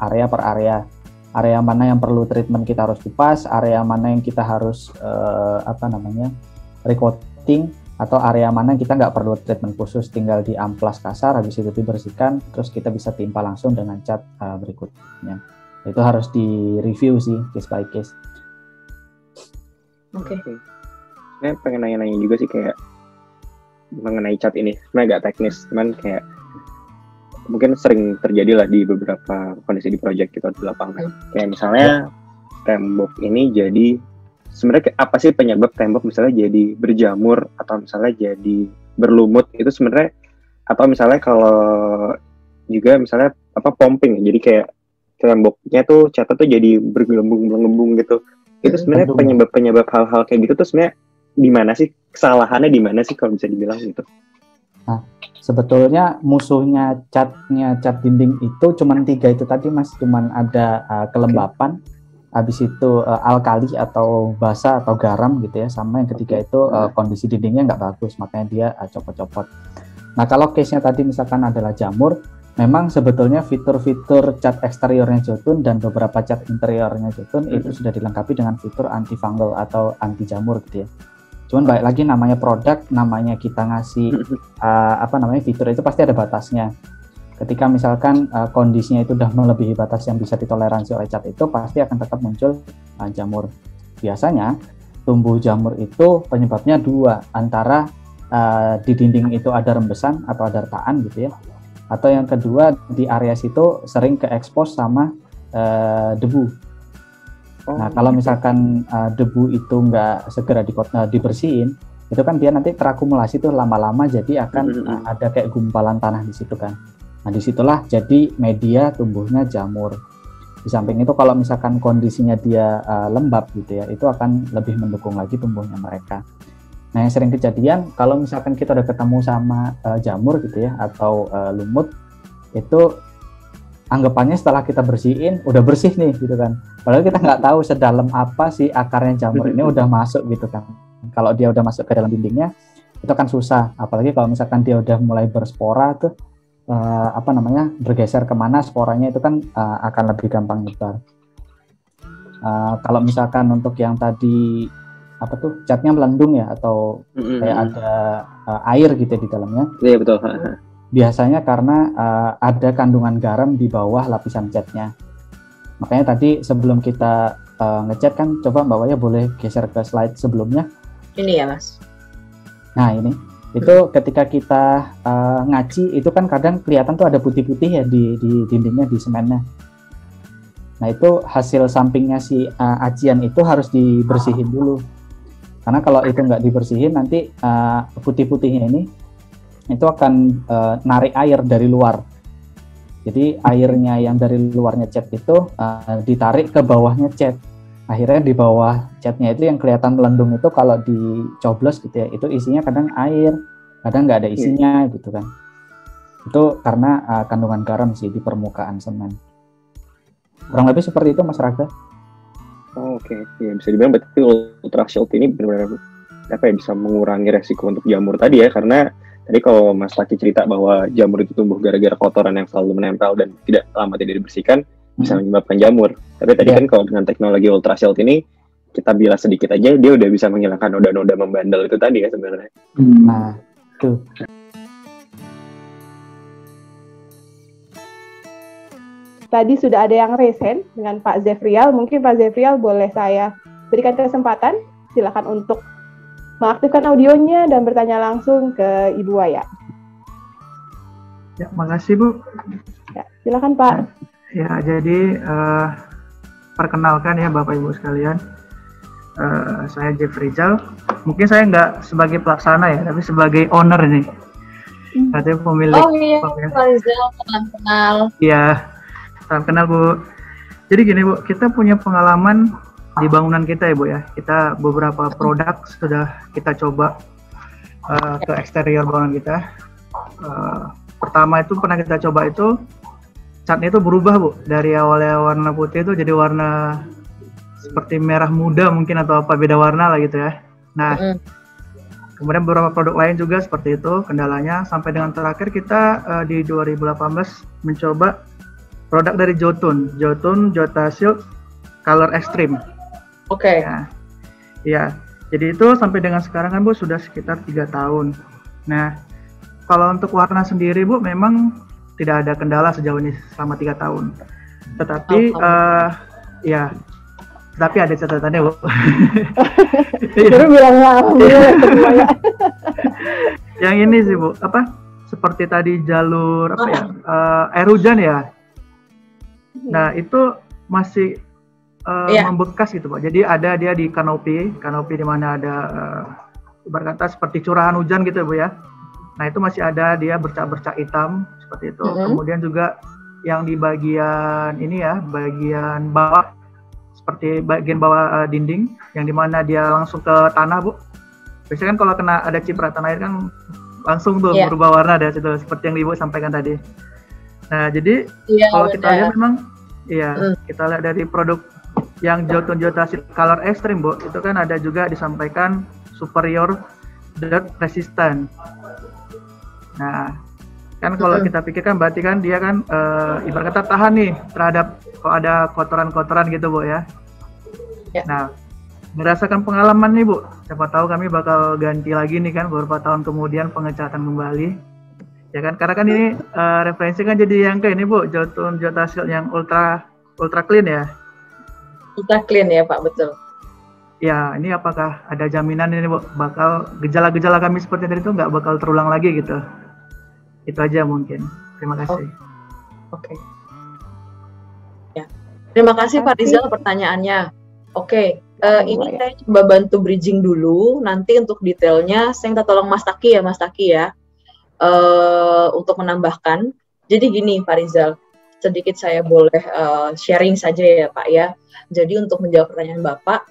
F: area per area. Area mana yang perlu treatment kita harus kupas, area mana yang kita harus recoating, atau area mana yang kita nggak perlu treatment khusus, tinggal di amplas kasar, habis itu dibersihkan, terus kita bisa timpa langsung dengan cat berikutnya. Itu harus di-review sih, case by case.
C: Oke. Saya pengen nanya-nanya juga sih kayak mengenai cat ini. Sebenarnya agak teknis, cuman kayak mungkin sering terjadi lah di beberapa kondisi di project kita di lapangan. Kayak misalnya tembok ini jadi, sebenarnya apa sih penyebab tembok misalnya jadi berjamur atau misalnya jadi berlumut itu sebenarnya, atau misalnya kalau juga misalnya pumping, jadi kayak temboknya tuh catnya tuh jadi bergelembung gitu. Itu sebenarnya penyebab hal-hal kayak gitu tuh sebenarnya di mana sih, kesalahannya di mana sih kalau bisa dibilang gitu?
F: Nah, sebetulnya musuhnya cat dinding itu cuman 3 itu tadi Mas, cuman ada kelembapan, habis itu alkali atau basa atau garam gitu ya, sama yang ketiga itu kondisi dindingnya nggak bagus, makanya dia copot-copot. Nah, kalau case-nya tadi misalkan adalah jamur, memang sebetulnya fitur-fitur cat eksteriornya Jotun dan beberapa cat interiornya Jotun itu sudah dilengkapi dengan fitur anti fungal atau anti jamur gitu ya. Cuman balik lagi, namanya produk, namanya kita ngasih fitur itu pasti ada batasnya. Ketika misalkan kondisinya itu udah melebihi batas yang bisa ditoleransi oleh cat itu, pasti akan tetap muncul jamur. Biasanya tumbuh jamur itu penyebabnya 2, antara di dinding itu ada rembesan atau ada retaan gitu ya. Atau yang kedua di area situ sering ke expose sama debu. Nah kalau misalkan debu itu nggak segera dibersihin, itu kan dia nanti terakumulasi tuh lama-lama, jadi akan ada kayak gumpalan tanah di situ kan. Nah disitulah jadi media tumbuhnya jamur. Di samping itu kalau misalkan kondisinya dia lembab gitu ya, itu akan lebih mendukung lagi tumbuhnya mereka. Nah yang sering kejadian kalau misalkan kita udah ketemu sama jamur gitu ya atau lumut, itu anggapannya setelah kita bersihin udah bersih nih gitu kan. Padahal kita nggak tahu sedalam apa sih akarnya jamur ini udah masuk gitu kan. Kalau dia udah masuk ke dalam dindingnya itu kan susah. Apalagi kalau misalkan dia udah mulai berspora tuh bergeser kemana sporanya itu kan akan lebih gampang nyebar. Kalau misalkan untuk yang tadi catnya melendung ya atau kayak ada air gitu di dalamnya.
C: Iya betul.
F: Biasanya karena ada kandungan garam di bawah lapisan catnya. Makanya tadi sebelum kita ngecat kan, coba Mbak Waya boleh geser ke slide sebelumnya.
D: Ini ya Mas.
F: Nah ini, itu ketika kita ngaci itu kan kadang kelihatan tuh ada putih-putih ya di dindingnya, di semennya. Nah itu hasil sampingnya si acian itu harus dibersihin dulu. Karena kalau itu nggak dibersihin nanti putih-putihnya ini itu akan narik air dari luar. Jadi airnya yang dari luarnya cat itu ditarik ke bawahnya cat. Akhirnya di bawah catnya itu yang kelihatan melendung itu kalau dicoblos gitu ya, itu isinya kadang air, kadang nggak ada isinya gitu kan. Itu karena kandungan garam sih di permukaan semen. Kurang lebih seperti itu Mas Raga.
C: Oke. Ya bisa dibilang berarti Ultra Shield ini benar-benar bisa mengurangi resiko untuk jamur tadi ya, karena tadi kalau Mas Laki cerita bahwa jamur itu tumbuh gara-gara kotoran yang selalu menempel dan tidak dibersihkan, bisa menyebabkan jamur. Tapi tadi kan kalau dengan teknologi Ultra Shield ini kita bilas sedikit aja, dia udah bisa menghilangkan noda-noda membandel itu tadi ya sebenarnya.
F: Nah, tuh.
A: Tadi sudah ada yang resen dengan Pak Zefrial. Mungkin Pak Zefrial boleh saya berikan kesempatan. Silakan untuk mengaktifkan audionya dan bertanya langsung ke Ibu Waya.
G: Ya, makasih Bu.
A: Ya, silakan Pak.
G: Ya, jadi perkenalkan ya Bapak Ibu sekalian. Saya Jeffrey Jal. Mungkin saya nggak sebagai pelaksana ya, tapi sebagai owner nih. Artinya pemilik.
D: Oh iya, Pak Rizal, salam kenal.
G: Iya. Salam kenal Bu. Jadi gini Bu, kita punya pengalaman di bangunan kita ya Bu ya. Kita beberapa produk sudah kita coba ke eksterior bangunan kita. Pertama itu pernah kita coba itu catnya itu berubah Bu. Dari awalnya warna putih itu jadi warna seperti merah muda mungkin atau apa, beda warna lah gitu ya. Nah, kemudian beberapa produk lain juga seperti itu kendalanya. Sampai dengan terakhir kita di 2018 mencoba produk dari Jotun Jota Shield Color Extreme.
D: Oke.
G: Ya, jadi itu sampai dengan sekarang kan Bu sudah sekitar 3 tahun. Nah, kalau untuk warna sendiri Bu memang tidak ada kendala sejauh ini selama 3 tahun. Tetapi tapi ada catatannya Bu.
A: Baru bilang alhamdulillah.
G: Yang ini sih Bu, seperti tadi jalur air hujan ya. Nah itu masih membekas gitu Pak. Jadi ada dia di kanopi di mana ada ibarat kata seperti curahan hujan gitu Bu ya. Nah itu masih ada dia bercak-bercak hitam seperti itu. Kemudian juga yang di bagian ini ya, bagian bawah seperti bagian bawah dinding yang dimana dia langsung ke tanah Bu. Biasanya kan kalau kena ada cipratan air kan langsung tuh berubah warna dari situ seperti yang Ibu sampaikan tadi. Nah, jadi kalau kita lihat memang kita lihat dari produk yang Jotun Jota Shield Color Extreme Bu, itu kan ada juga disampaikan superior dirt resistant. Nah, kan kalau kita pikirkan berarti kan dia kan ibarat kata tahan nih terhadap kalau ada kotoran-kotoran gitu Bu ya. Nah, berdasarkan pengalaman nih Bu, siapa tahu kami bakal ganti lagi nih kan beberapa tahun kemudian pengecatan kembali. Ya kan, karena kan ini referensi kan jadi yang ke ini Bu, Jotun Jota Shield yang ultra clean ya.
D: Ultra clean ya Pak, betul.
G: ya ini apakah ada jaminan ini bakal gejala-gejala kami seperti tadi itu nggak bakal terulang lagi gitu. Itu aja mungkin. Terima kasih.
D: Oke. Ya. Terima kasih Pak Rizal pertanyaannya. Oke. Ini saya coba bantu bridging dulu. Nanti untuk detailnya saya minta tolong Mas Taki ya. Untuk menambahkan. Jadi gini Pak Rizal, sedikit saya boleh sharing saja ya Pak ya. Jadi untuk menjawab pertanyaan Bapak,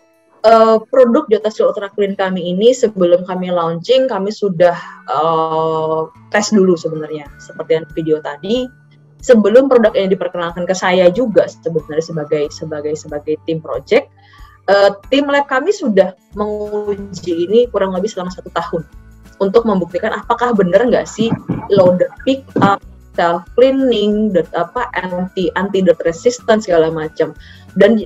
D: produk JotaShield Ultra Clean kami ini sebelum kami launching kami sudah tes dulu sebenarnya seperti yang video tadi. Sebelum produk ini diperkenalkan ke saya juga sebenarnya sebagai tim project, tim lab kami sudah menguji ini kurang lebih selama 1 tahun untuk membuktikan apakah benar nggak sih loader pick up, self cleaning, anti dirt resistant segala macam. Dan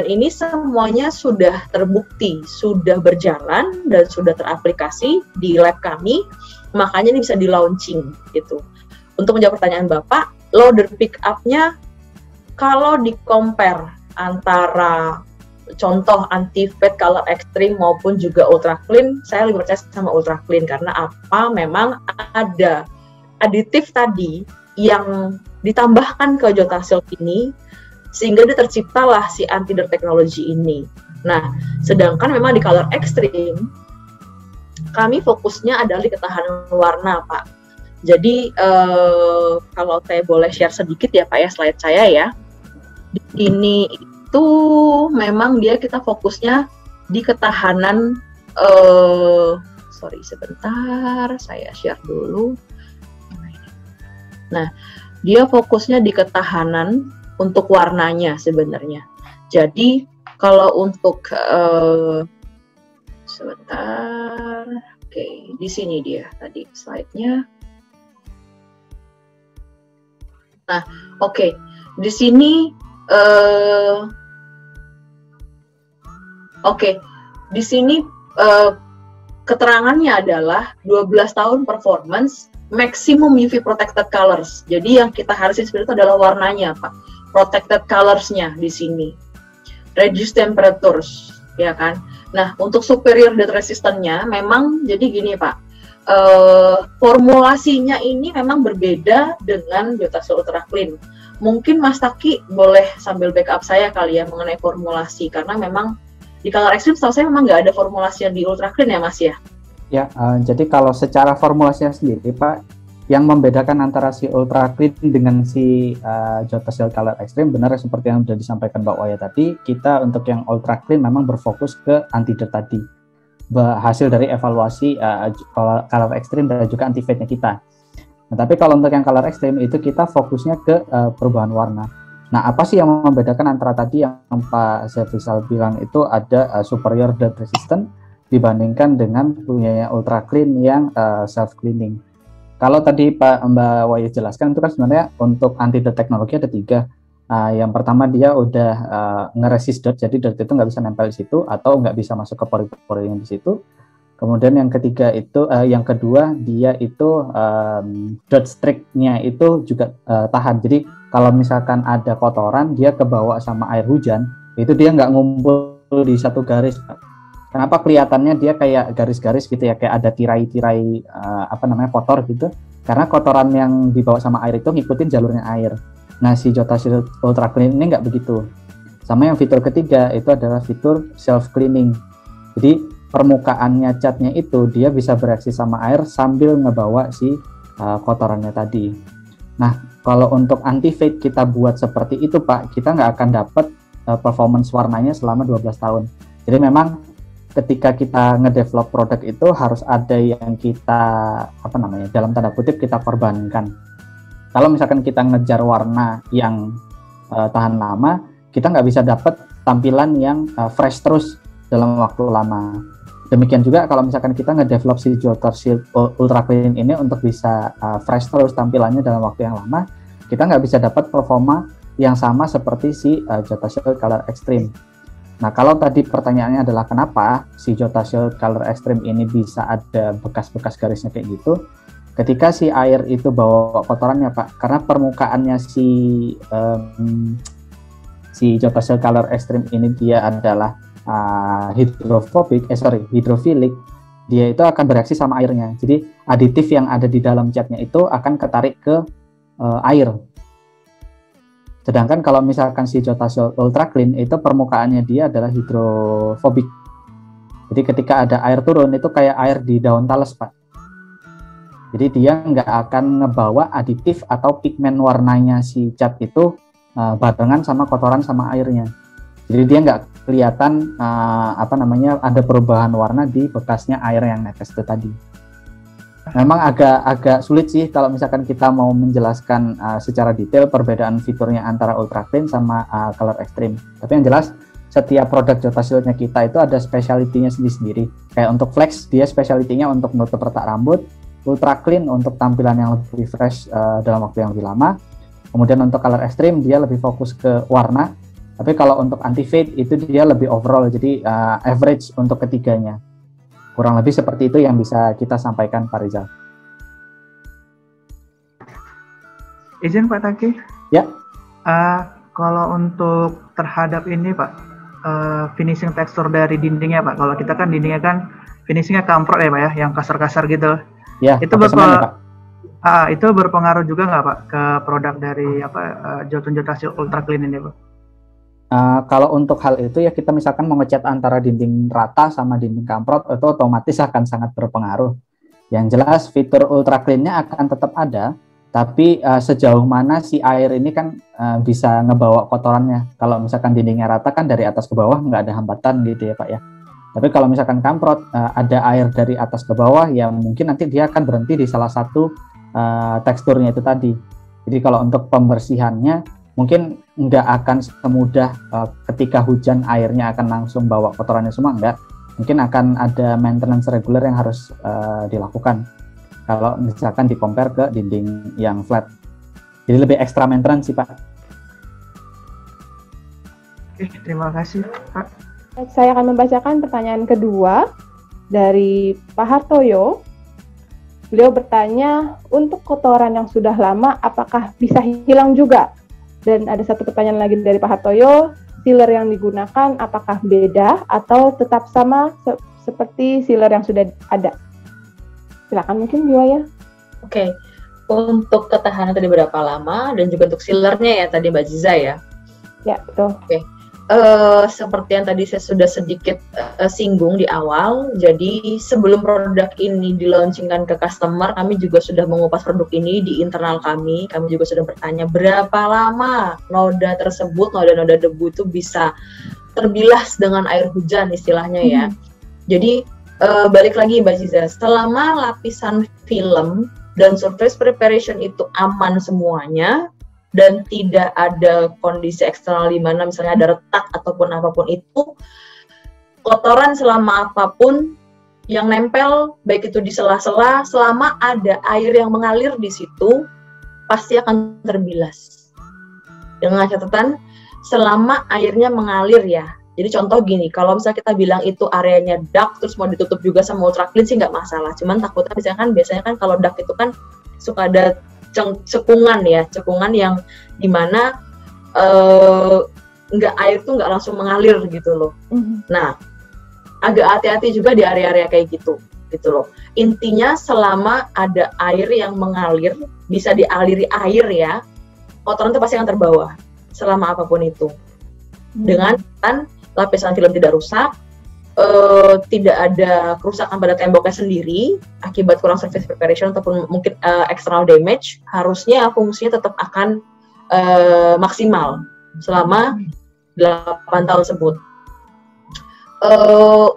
D: ini semuanya sudah terbukti, sudah berjalan dan sudah teraplikasi di lab kami, makanya ini bisa di launching gitu. Untuk menjawab pertanyaan Bapak, loader pick up-nya kalau di-compare antara contoh anti-fade color extreme maupun juga ultra clean, saya lebih percaya sama ultra clean karena apa? Memang ada aditif tadi yang ditambahkan ke JotaShield ini sehingga dia terciptalah si anti dirt technology ini. Nah, sedangkan memang di color extreme kami fokusnya adalah di ketahanan warna, Pak. Jadi kalau saya boleh share sedikit ya Pak ya, slide saya ya. Ini itu memang kita fokusnya di ketahanan, sorry sebentar, saya share dulu. Nah, dia fokusnya di ketahanan untuk warnanya sebenarnya. Jadi kalau untuk sebentar, oke, di sini dia tadi slide-nya. Nah, oke, di sini, di sini keterangannya adalah 12 tahun performance, maximum UV protected colors. Jadi yang kita harus sebenarnya adalah warnanya, Pak, protected colors-nya di sini, reduce temperatures, ya kan. Nah, untuk superior dirt resistant-nya, memang jadi gini, Pak. Formulasinya ini memang berbeda dengan JotaShield Ultra Clean. Mungkin Mas Taki boleh sambil backup saya kali ya mengenai formulasi, karena memang di color extreme setahu saya memang nggak ada formulasi yang di Ultra Clean ya Mas ya?
F: Ya, jadi kalau secara formulasinya sendiri Pak, yang membedakan antara si Ultra Clean dengan si JotaShield Color Extreme benar seperti yang sudah disampaikan Mbak Waya tadi, kita untuk yang Ultra Clean memang berfokus ke anti dirt tadi. Hasil dari evaluasi color extreme dan juga anti fade-nya kita. Nah, tapi kalau untuk yang color extreme itu kita fokusnya ke perubahan warna. Nah, apa sih yang membedakan antara tadi yang Pak Zefrisal bilang itu ada superior dirt resistant dibandingkan dengan punya ultra clean yang self cleaning. Kalau tadi Mbak Waya jelaskan itu kan sebenarnya untuk anti dirt teknologi ada 3. Yang pertama dia udah ngeresist dirt, jadi dirt itu nggak bisa nempel di situ atau nggak bisa masuk ke pori-pori yang di situ. Kemudian yang ketiga itu, yang kedua dia itu dirt streak-nya itu juga tahan. Jadi kalau misalkan ada kotoran dia kebawa sama air hujan, itu dia nggak ngumpul di satu garis. Kenapa kelihatannya dia kayak garis-garis gitu ya, kayak ada tirai-tirai kotor gitu? Karena kotoran yang dibawa sama air itu ngikutin jalurnya air. Nah, si JotaShield Ultra Clean ini nggak begitu. Sama yang fitur ketiga itu adalah fitur self cleaning. Jadi permukaannya catnya itu dia bisa bereaksi sama air sambil ngebawa si kotorannya tadi. Nah, kalau untuk anti fade kita buat seperti itu Pak, kita nggak akan dapat performance warnanya selama 12 tahun. Jadi memang ketika kita ngedevelop produk itu harus ada yang kita dalam tanda kutip kita korbankan. Kalau misalkan kita ngejar warna yang tahan lama, kita nggak bisa dapat tampilan yang fresh terus dalam waktu lama. Demikian juga kalau misalkan kita ngedevelop si JotaShield Ultra Clean ini untuk bisa fresh terus tampilannya dalam waktu yang lama, kita nggak bisa dapat performa yang sama seperti si JotaShield Color Extreme. Nah, kalau tadi pertanyaannya adalah kenapa si JotaShield Color Extreme ini bisa ada bekas-bekas garisnya kayak gitu, ketika si air itu bawa kotorannya Pak, karena permukaannya si JotaShield Color Extreme ini dia adalah hidrofilik, dia itu akan bereaksi sama airnya. Jadi aditif yang ada di dalam catnya itu akan ketarik ke air. Sedangkan kalau misalkan si Jotasil Ultra Clean itu permukaannya dia adalah hidrofobik. Jadi ketika ada air turun itu kayak air di daun talas, Pak. Jadi dia nggak akan ngebawa aditif atau pigmen warnanya si cat itu barengan sama kotoran sama airnya. Jadi dia nggak kelihatan ada perubahan warna di bekasnya air yang netes itu tadi. Memang agak sulit sih kalau misalkan kita mau menjelaskan secara detail perbedaan fiturnya antara Ultra Clean sama Color Extreme. Tapi yang jelas setiap produk Jotasilnya kita itu ada specialty-nya sendiri-sendiri. Kayak untuk Flex dia specialty-nya untuk menutup retak rambut, Ultra Clean untuk tampilan yang lebih fresh dalam waktu yang lebih lama. Kemudian untuk Color Extreme dia lebih fokus ke warna. Tapi kalau untuk anti-fade itu dia lebih overall, jadi average untuk ketiganya. Kurang lebih seperti itu yang bisa kita sampaikan, Pak Rizal.
G: Izin Pak Taki?
F: Ya.
G: Kalau untuk terhadap ini Pak, finishing tekstur dari dindingnya Pak. Kalau kita kan dindingnya kan finishingnya kamprot ya Pak ya, yang kasar-kasar gitu.
F: Ya,
G: itu itu berpengaruh juga nggak Pak ke produk dari Jotun Jotasil Ultra Clean ini Pak?
F: Kalau untuk hal itu ya kita misalkan mengecat antara dinding rata sama dinding kamprot itu otomatis akan sangat berpengaruh. Yang jelas fitur Ultra Clean-nya akan tetap ada, tapi sejauh mana si air ini kan bisa ngebawa kotorannya. Kalau misalkan dindingnya rata kan dari atas ke bawah nggak ada hambatan gitu ya Pak ya. Tapi kalau misalkan kamprot ada air dari atas ke bawah ya mungkin nanti dia akan berhenti di salah satu teksturnya itu tadi. Jadi kalau untuk pembersihannya mungkin nggak akan semudah ketika hujan airnya akan langsung bawa kotorannya semua, enggak. Mungkin akan ada maintenance reguler yang harus dilakukan kalau misalkan di-compare ke dinding yang flat. Jadi lebih ekstra maintenance sih Pak.
G: Oke, terima kasih Pak.
A: Saya akan membacakan pertanyaan kedua dari Pak Hartoyo. Beliau bertanya, untuk kotoran yang sudah lama apakah bisa hilang juga? Dan ada satu pertanyaan lagi dari Pak Hartoyo, sealer yang digunakan apakah beda atau tetap sama seperti sealer yang sudah ada? Silakan mungkin Buaya.
D: Oke, untuk ketahanan tadi berapa lama dan juga untuk sealernya ya tadi Mbak Ziza ya?
A: Ya, betul.
D: Oke. Seperti yang tadi saya sudah sedikit singgung di awal, jadi sebelum produk ini di-launchingkan ke customer, kami juga sudah mengupas produk ini di internal kami juga sudah bertanya berapa lama noda tersebut, noda-noda debu itu bisa terbilas dengan air hujan istilahnya ya. Jadi balik lagi Mbak Ziza, selama lapisan film dan surface preparation itu aman semuanya, dan tidak ada kondisi eksternal di mana misalnya ada retak ataupun apapun itu, kotoran selama apapun yang nempel, baik itu di sela-sela, selama ada air yang mengalir di situ, pasti akan terbilas. Dengan catatan, selama airnya mengalir ya. Jadi contoh gini, kalau misalnya kita bilang itu areanya dark, terus mau ditutup juga sama Ultra Clean sih nggak masalah. Cuman takutnya biasanya kan kalau dark itu kan suka ada cekungan yang dimana air tuh nggak langsung mengalir gitu loh. Nah, agak hati-hati juga di area-area kayak gitu loh. Intinya selama ada air yang mengalir, bisa dialiri air ya, kotoran itu pasti akan terbawa selama apapun itu. Dengan lapisan film tidak rusak, tidak ada kerusakan pada temboknya sendiri akibat kurang surface preparation ataupun mungkin external damage, harusnya fungsinya tetap akan maksimal selama 8 tahun tersebut.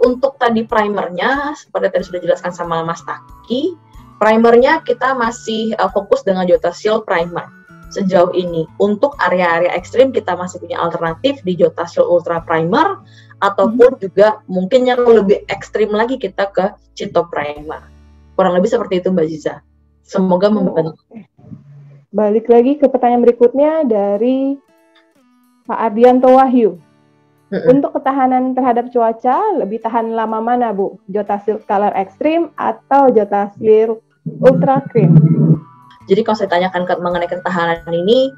D: Untuk tadi primernya, seperti tadi sudah dijelaskan sama Mas Taki, primernya kita masih fokus dengan Jotasil Primer sejauh ini. Untuk area-area ekstrim kita masih punya alternatif di Jotasil Ultra Primer, ataupun juga mungkin yang lebih ekstrim lagi kita ke Cito Primer. Kurang lebih seperti itu Mbak Ziza. Semoga membantu.
A: Balik lagi ke pertanyaan berikutnya dari Pak Ardianto Wahyu. Untuk ketahanan terhadap cuaca, lebih tahan lama mana Bu? Jotasil Color Extreme atau Jotasil Ultra Clean?
D: Jadi kalau saya tanyakan mengenai ketahanan ini,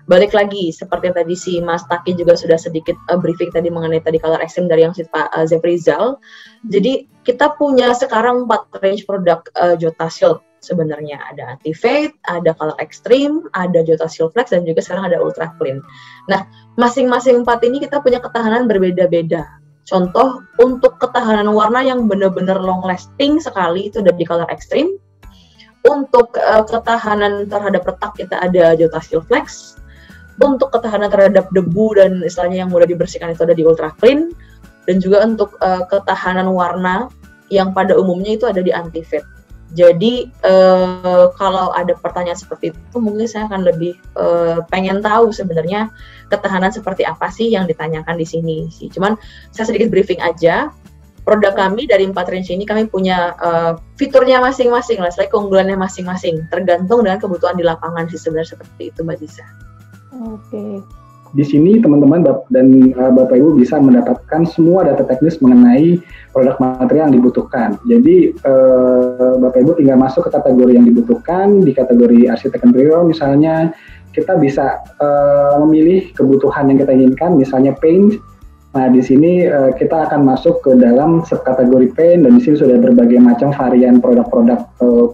D: balik lagi seperti yang tadi si Mas Taki juga sudah sedikit briefing tadi mengenai tadi color extreme dari yang si Pak Zefrizal. Jadi kita punya sekarang 4 range produk Jota Shield sebenarnya. Ada anti fade, ada color extreme, ada Jota Shield Flex, dan juga sekarang ada ultra clean. Nah, masing-masing 4 ini kita punya ketahanan berbeda-beda. Contoh untuk ketahanan warna yang benar-benar long lasting sekali itu ada di color extreme. Untuk ketahanan terhadap retak kita ada Jota Shield Flex. Untuk ketahanan terhadap debu dan istilahnya yang mudah dibersihkan itu ada di ultra clean, dan juga untuk ketahanan warna yang pada umumnya itu ada di anti fade. Jadi kalau ada pertanyaan seperti itu mungkin saya akan lebih pengen tahu sebenarnya ketahanan seperti apa sih yang ditanyakan di sini sih. Cuman saya sedikit briefing aja. Produk kami dari 4 range ini kami punya fiturnya masing-masing lah, keunggulannya masing-masing, tergantung dengan kebutuhan di lapangan sih sebenarnya, seperti itu Mbak Ziza.
A: Oke.
B: Di sini teman-teman dan Bapak Ibu bisa mendapatkan semua data teknis mengenai produk material yang dibutuhkan. Jadi Bapak Ibu tinggal masuk ke kategori yang dibutuhkan, di kategori arsitek interior misalnya, kita bisa memilih kebutuhan yang kita inginkan, misalnya paint. Nah, di sini kita akan masuk ke dalam subkategori paint, dan di sini sudah berbagai macam varian produk-produk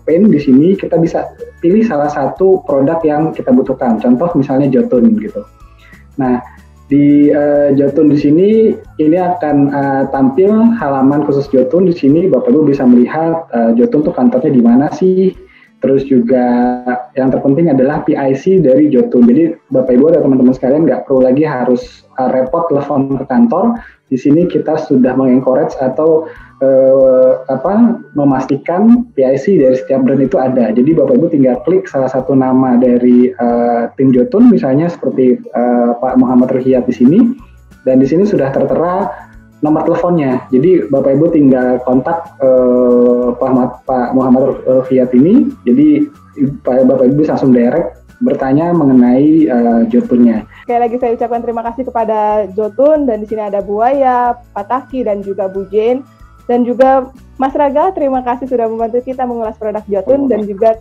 B: paint. Di sini kita bisa pilih salah satu produk yang kita butuhkan. Contoh misalnya Jotun gitu. Nah, di Jotun di sini ini akan tampil halaman khusus Jotun. Di sini Bapak Ibu bisa melihat Jotun tuh kantornya di mana sih. Terus juga yang terpenting adalah PIC dari Jotun. Jadi Bapak Ibu dan teman-teman sekalian nggak perlu lagi harus repot telepon ke kantor. Di sini kita sudah mengencourage atau memastikan PIC dari setiap brand itu ada. Jadi Bapak Ibu tinggal klik salah satu nama dari tim Jotun, misalnya seperti Pak Muhammad Ruhiyat di sini, dan di sini sudah tertera nomor teleponnya. Jadi Bapak Ibu tinggal kontak Pak Muhammad Ruhiyat ini. Jadi Bapak Ibu bisa langsung direct bertanya mengenai Jotunnya.
A: Sekali lagi saya ucapkan terima kasih kepada Jotun, dan di sini ada Buaya, Pak Taki, dan juga Bu Jane, dan juga Mas Raga. Terima kasih sudah membantu kita mengulas produk Jotun, dan juga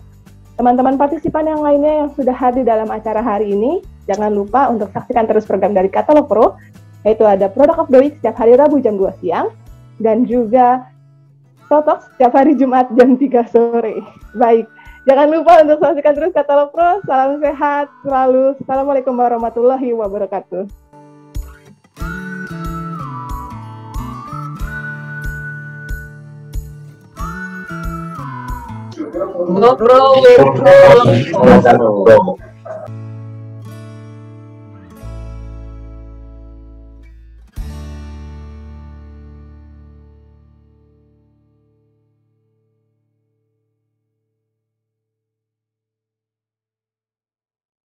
A: teman-teman partisipan yang lainnya yang sudah hadir dalam acara hari ini. Jangan lupa untuk saksikan terus program dari Katalog Pro, yaitu ada Product of the Week setiap hari Rabu jam 2 siang, dan juga Protox setiap hari Jumat jam 3 sore. Baik. Jangan lupa untuk saksikan terus Katalog Pro. Salam sehat selalu. Assalamualaikum warahmatullahi wabarakatuh.
D: Ngobrol with